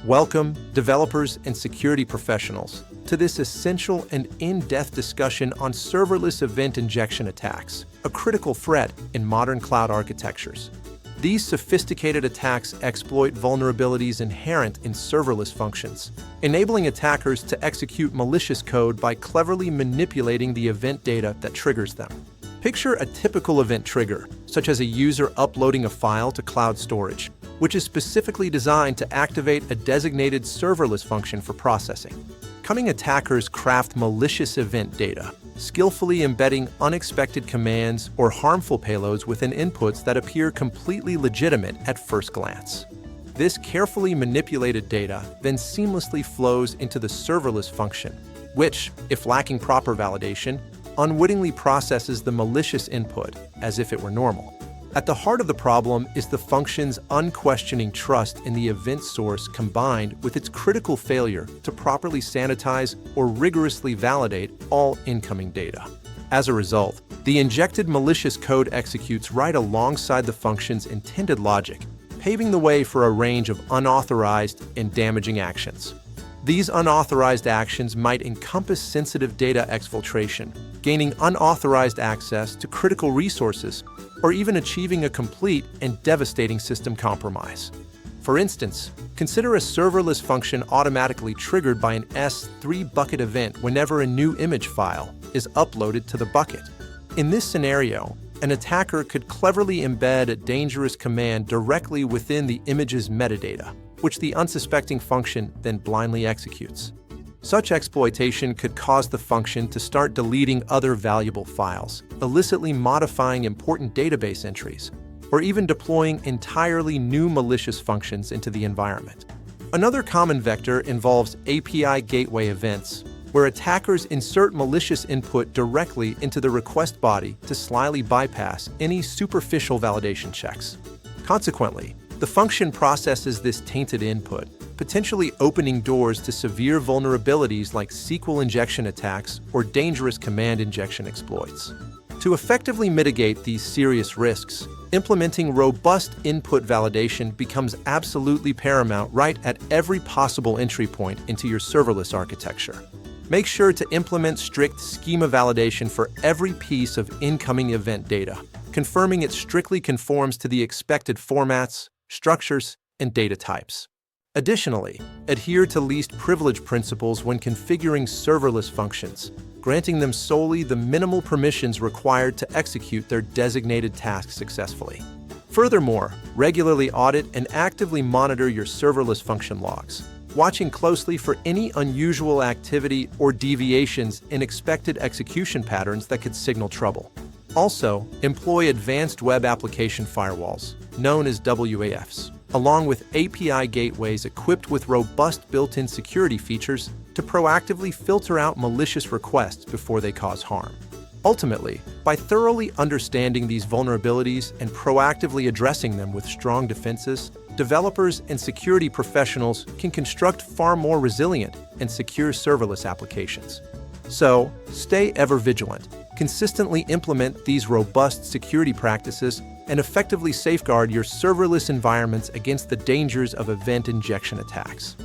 Welcome, developers and security professionals, to this essential and in-depth discussion on serverless event injection attacks, a critical threat in modern cloud architectures. These sophisticated attacks exploit vulnerabilities inherent in serverless functions, enabling attackers to execute malicious code by cleverly manipulating the event data that triggers them. Picture a typical event trigger, such as a user uploading a file to cloud storage, which is specifically designed to activate a designated serverless function for processing. Cunning attackers craft malicious event data, skillfully embedding unexpected commands or harmful payloads within inputs that appear completely legitimate at first glance. This carefully manipulated data then seamlessly flows into the serverless function, which, if lacking proper validation, unwittingly processes the malicious input as if it were normal. At the heart of the problem is the function's unquestioning trust in the event source combined with its critical failure to properly sanitize or rigorously validate all incoming data. As a result, the injected malicious code executes right alongside the function's intended logic, paving the way for a range of unauthorized and damaging actions. These unauthorized actions might encompass sensitive data exfiltration, gaining unauthorized access to critical resources, or even achieving a complete and devastating system compromise. For instance, consider a serverless function automatically triggered by an S3 bucket event whenever a new image file is uploaded to the bucket. In this scenario, an attacker could cleverly embed a dangerous command directly within the image's metadata, which the unsuspecting function then blindly executes. Such exploitation could cause the function to start deleting other valuable files, illicitly modifying important database entries, or even deploying entirely new malicious functions into the environment. Another common vector involves API gateway events, where attackers insert malicious input directly into the request body to slyly bypass any superficial validation checks. Consequently, the function processes this tainted input, potentially opening doors to severe vulnerabilities like SQL injection attacks or dangerous command injection exploits. To effectively mitigate these serious risks, implementing robust input validation becomes absolutely paramount right at every possible entry point into your serverless architecture. Make sure to implement strict schema validation for every piece of incoming event data, confirming it strictly conforms to the expected formats, structures, and data types. Additionally, adhere to least privilege principles when configuring serverless functions, granting them solely the minimal permissions required to execute their designated tasks successfully. Furthermore, regularly audit and actively monitor your serverless function logs, watching closely for any unusual activity or deviations in expected execution patterns that could signal trouble. Also, employ advanced web application firewalls, known as WAFs, along with API gateways equipped with robust built-in security features to proactively filter out malicious requests before they cause harm. Ultimately, by thoroughly understanding these vulnerabilities and proactively addressing them with strong defenses, developers and security professionals can construct far more resilient and secure serverless applications. So, stay ever vigilant, consistently implement these robust security practices, and effectively safeguard your serverless environments against the dangers of event injection attacks.